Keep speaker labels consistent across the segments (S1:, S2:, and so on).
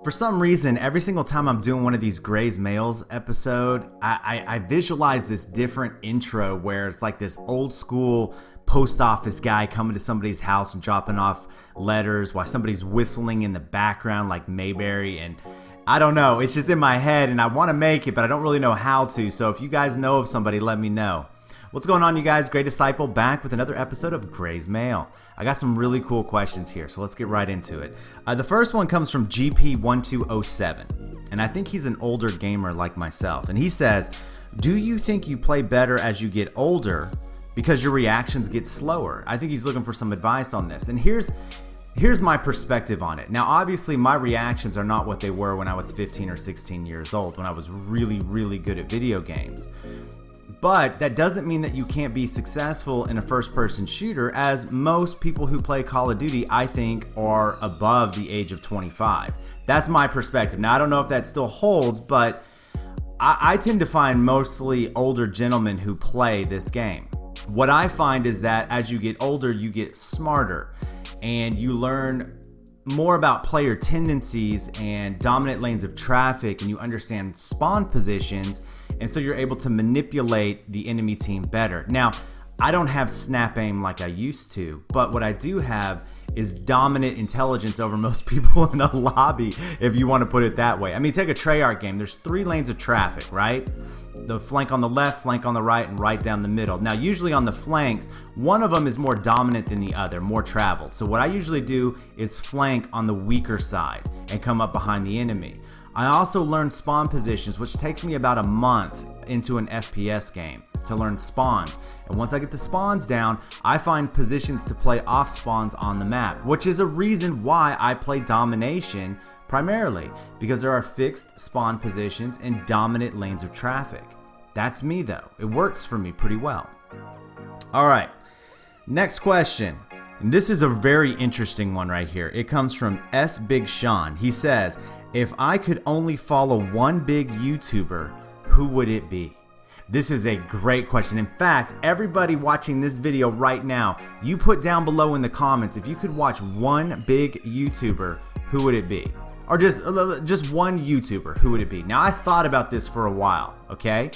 S1: For some reason, every single time I'm doing one of these Gray's Mails episode, I visualize this different intro where it's like this old school post office guy coming to somebody's house and dropping off letters while somebody's whistling in the background like Mayberry. And I don't know, it's just in my head and I want to make it, but I don't really know how to. So if you guys know of somebody, let me know. What's going on, you guys? Gray Disciple back with another episode of Gray's Mail. I got some really cool questions here, so let's get right into it. The first one comes from GP1207, and I think he's an older gamer like myself. And he says, do you think you play better as you get older because your reactions get slower? I think he's looking for some advice on this. And here's my perspective on it. Now, obviously, my reactions are not what they were when I was 15 or 16 years old, when I was really, really good at video games. But that doesn't mean that you can't be successful in a first-person shooter, as most people who play Call of Duty, I think, are above the age of 25. That's my perspective. Now, I don't know if that still holds, but I tend to find mostly older gentlemen who play this game. What I find is that as you get older, you get smarter, and you learn more about player tendencies and dominant lanes of traffic, and you understand spawn positions, and so you're able to manipulate the enemy team better. Now, I don't have snap aim like I used to, but what I do have is dominant intelligence over most people in a lobby, if you want to put it that way. I mean, take a Treyarch game. There's 3 lanes of traffic, right? The flank on the left, flank on the right, and right down the middle. Now, usually on the flanks, one of them is more dominant than the other, more traveled. So what I usually do is flank on the weaker side and come up behind the enemy. I also learn spawn positions, which takes me about a month into an FPS game to learn spawns. And once I get the spawns down, I find positions to play off spawns on the map, which is a reason why I play domination primarily, because there are fixed spawn positions and dominant lanes of traffic. That's me though. It works for me pretty well. All right, next question. And this is a very interesting one right here. It comes from S Big Sean. He says, if I could only follow one big YouTuber, who would it be? This is a great question. In fact, everybody watching this video right now, you put down below in the comments, if you could watch one big YouTuber, who would it be? Or just one YouTuber, who would it be? Now, I thought about this for a while, okay?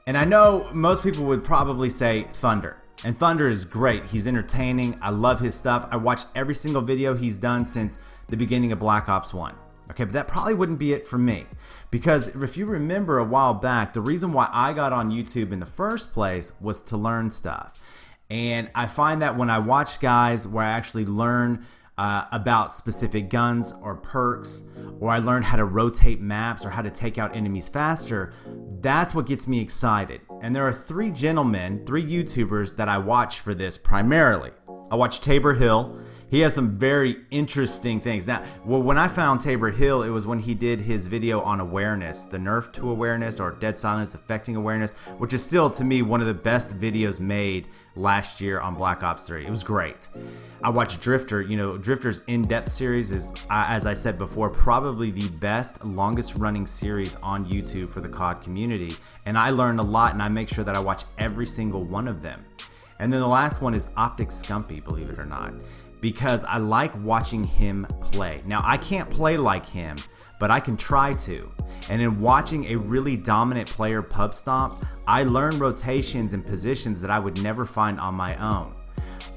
S1: And I know most people would probably say Thunder. And Thunder is great. He's entertaining. I love his stuff. I watched every single video he's done since the beginning of Black Ops 1. Okay, but that probably wouldn't be it for me. Because if you remember a while back, the reason why I got on YouTube in the first place was to learn stuff. And I find that when I watch guys where I actually learn about specific guns or perks, or I learn how to rotate maps or how to take out enemies faster, that's what gets me excited. And there are 3 gentlemen, 3 YouTubers that I watch for this primarily. I watch Tabor Hill. He has some very interesting things. Now, when I found Tabor Hill, it was when he did his video on awareness, the nerf to awareness or dead silence affecting awareness, which is still, to me, one of the best videos made last year on Black Ops 3. It was great. I watched Drifter. You know, Drifter's in-depth series is, as I said before, probably the best, longest running series on YouTube for the COD community. And I learned a lot, and I make sure that I watch every single one of them. And then the last one is Optic Scumpy, believe it or not, because I like watching him play. Now, I can't play like him, but I can try to. And in watching a really dominant player pub stomp, I learn rotations and positions that I would never find on my own.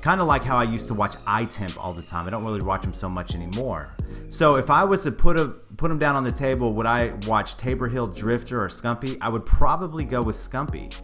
S1: Kind of like how I used to watch iTemp all the time. I don't really watch him so much anymore. So if I was to put him down on the table, would I watch Tabor Hill, Drifter, or Scumpy? I would probably go with Scumpy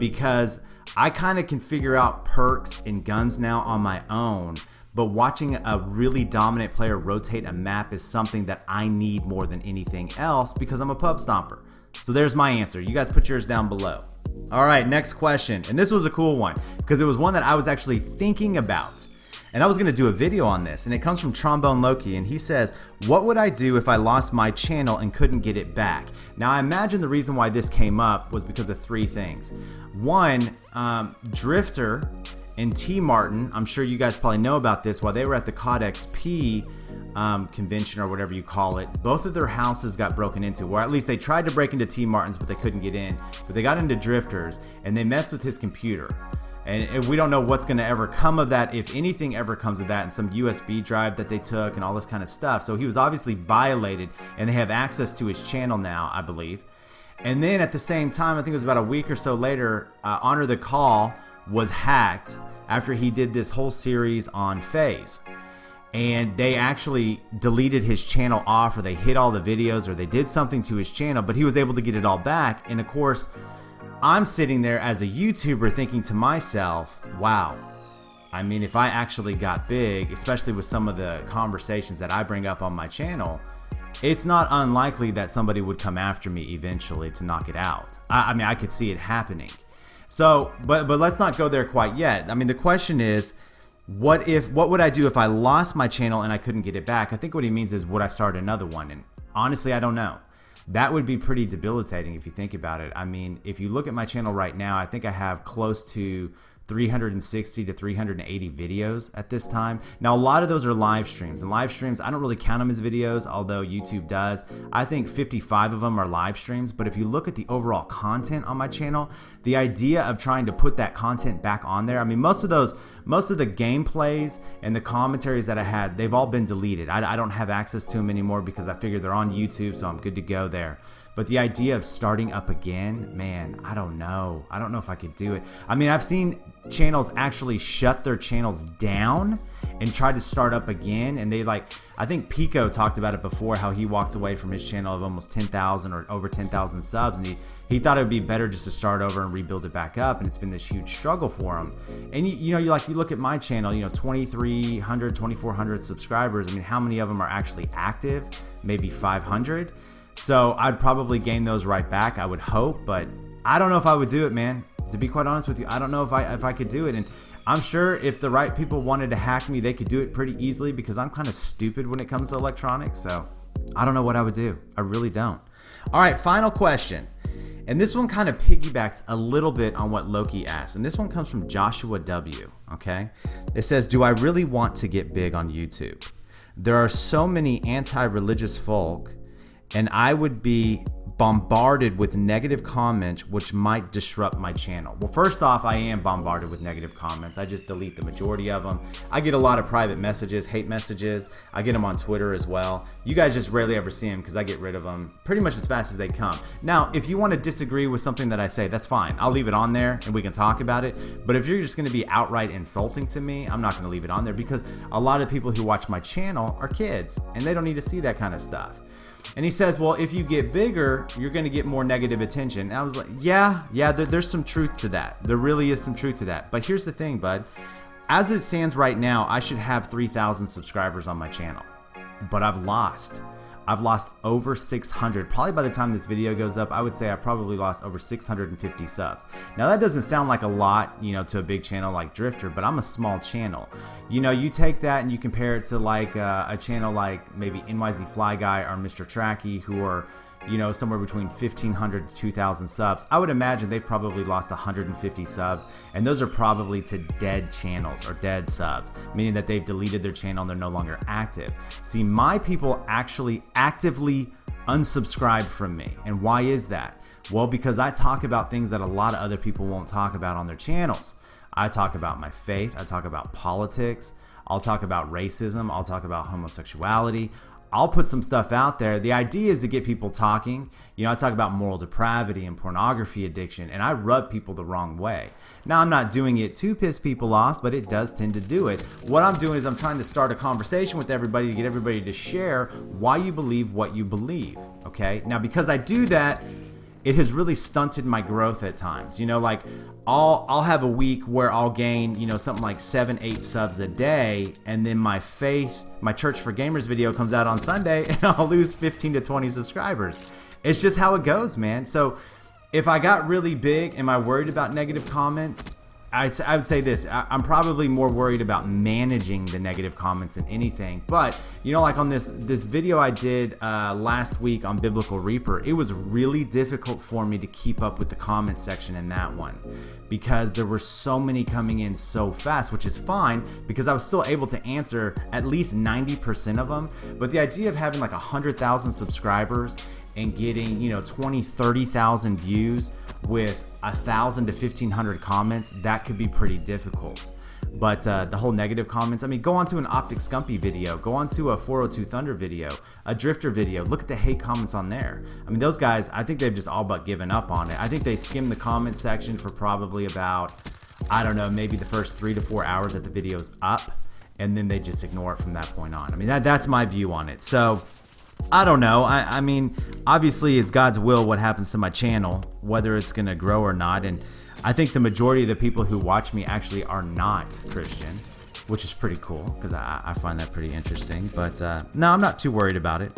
S1: because I kind of can figure out perks and guns now on my own, but watching a really dominant player rotate a map is something that I need more than anything else because I'm a pub stomper. So there's my answer. You guys put yours down below. All right, next question. And this was a cool one because it was one that I was actually thinking about. And I was going to do a video on this, and it comes from Trombone Loki, and he says, what would I do if I lost my channel and couldn't get it back? Now, I imagine the reason why this came up was because of 3 things. One, Drifter and T Martin, I'm sure you guys probably know about this, while they were at the COD XP convention or whatever you call it, both of their houses got broken into, or at least they tried to break into T Martin's, but they couldn't get in. But they got into Drifter's, and they messed with his computer. And we don't know what's going to ever come of that, if anything ever comes of that, and some USB drive that they took and all this kind of stuff. So he was obviously violated, and they have access to his channel now, I believe. And then at the same time, I think it was about a week or so later, Honor the Call was hacked after he did this whole series on FaZe. And they actually deleted his channel off, or they hid all the videos, or they did something to his channel, but he was able to get it all back. And of course, I'm sitting there as a YouTuber thinking to myself, wow, I mean, if I actually got big, especially with some of the conversations that I bring up on my channel, it's not unlikely that somebody would come after me eventually to knock it out. I mean, I could see it happening. So, but let's not go there quite yet. I mean, the question is, what would I do if I lost my channel and I couldn't get it back? I think what he means is, would I start another one? And honestly, I don't know. That would be pretty debilitating if you think about it. I mean, if you look at my channel right now, I think I have close to 360 to 380 videos at this time. Now, a lot of those are live streams, and live streams, I don't really count them as videos, although YouTube does. I think 55 of them are live streams, but if you look at the overall content on my channel, the idea of trying to put that content back on there, I mean, most of the gameplays and the commentaries that I had, they've all been deleted. I don't have access to them anymore because I figured they're on YouTube, so I'm good to go there. But the idea of starting up again, man, I don't know. I don't know if I could do it. I mean, I've seen channels actually shut their channels down and try to start up again. And they I think Pico talked about it before, how he walked away from his channel of almost 10,000 or over 10,000 subs. And he thought it would be better just to start over and rebuild it back up. And it's been this huge struggle for him. And you look at my channel, 2,300, 2,400 subscribers. I mean, how many of them are actually active? Maybe 500. So I'd probably gain those right back, I would hope, but I don't know if I would do it, man. To be quite honest with you, I don't know if I could do it. And I'm sure if the right people wanted to hack me, they could do it pretty easily, because I'm kind of stupid when it comes to electronics. So I don't know what I would do. I really don't. All right, final question. And this one kind of piggybacks a little bit on what Loki asked. And this one comes from Joshua W. Okay. It says, do I really want to get big on YouTube? There are so many anti-religious folk, and I would be bombarded with negative comments which might disrupt my channel. Well, first off, I am bombarded with negative comments. I just delete the majority of them. I get a lot of private messages, hate messages. I get them on Twitter as well. You guys just rarely ever see them because I get rid of them pretty much as fast as they come. Now, if you want to disagree with something that I say, that's fine. I'll leave it on there and we can talk about it. But if you're just going to be outright insulting to me, I'm not going to leave it on there, because a lot of people who watch my channel are kids and they don't need to see that kind of stuff. And he says, well, if you get bigger, you're going to get more negative attention. And I was like, yeah, there's some truth to that. There really is some truth to that. But here's the thing, bud. As it stands right now, I should have 3,000 subscribers on my channel. But I've lost over 600. Probably by the time this video goes up, I would say I've probably lost over 650 subs. Now that doesn't sound like a lot, to a big channel like Drifter, but I'm a small channel. You take that and you compare it to like a channel like maybe NYZ Fly Guy or Mr. Tracky, who are somewhere between 1,500 to 2,000 subs. I would imagine they've probably lost 150 subs, and those are probably to dead channels or dead subs, meaning that they've deleted their channel and they're no longer active. See, my people actually actively unsubscribe from me. And why is that? Well, because I talk about things that a lot of other people won't talk about on their channels. I talk about my faith, I talk about politics, I'll talk about racism, I'll talk about homosexuality. I'll put some stuff out there. The idea is to get people talking. I talk about moral depravity and pornography addiction, and I rub people the wrong way. Now, I'm not doing it to piss people off, but it does tend to do it. What I'm doing is I'm trying to start a conversation with everybody to get everybody to share why you believe what you believe, okay? Now, because I do that, it has really stunted my growth at times. Like I'll have a week where I'll gain, something like 7-8 subs a day, and then my Church for Gamers video comes out on Sunday and I'll lose 15 to 20 subscribers. It's just how it goes, man. So if I got really big, am I worried about negative comments? I would say this, I'm probably more worried about managing the negative comments than anything. But, like on this video I did last week on Biblical Reaper, it was really difficult for me to keep up with the comment section in that one, because there were so many coming in so fast, which is fine because I was still able to answer at least 90% of them. But the idea of having like 100,000 subscribers and getting, 20, 30,000 views with 1,000 to 1,500 comments, that could be pretty difficult. But the whole negative comments, I mean, go onto an Optic Scumpy video, go onto a 402 Thunder video, a Drifter video, look at the hate comments on there. I mean, those guys, I think they've just all but given up on it. I think they skimmed the comment section for probably about, I don't know, maybe the first 3 to 4 hours that the video's up, and then they just ignore it from that point on. I mean, that's my view on it. So I don't know. I mean, obviously it's God's will what happens to my channel, whether it's going to grow or not. And I think the majority of the people who watch me actually are not Christian, which is pretty cool because I find that pretty interesting. But no, I'm not too worried about it.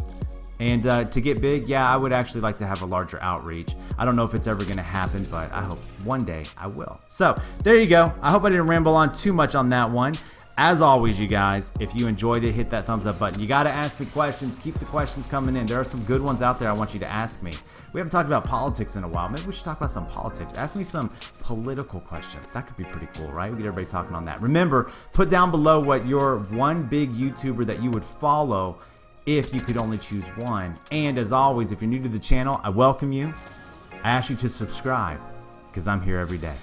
S1: And to get big, yeah, I would actually like to have a larger outreach. I don't know if it's ever going to happen, but I hope one day I will. So there you go. I hope I didn't ramble on too much on that one. As always, you guys, if you enjoyed it, hit that thumbs up button. You got to ask me questions. Keep the questions coming in. There are some good ones out there I want you to ask me. We haven't talked about politics in a while. Maybe we should talk about some politics. Ask me some political questions. That could be pretty cool, right? We get everybody talking on that. Remember, put down below what your one big YouTuber that you would follow if you could only choose one. And as always, if you're new to the channel, I welcome you. I ask you to subscribe because I'm here every day.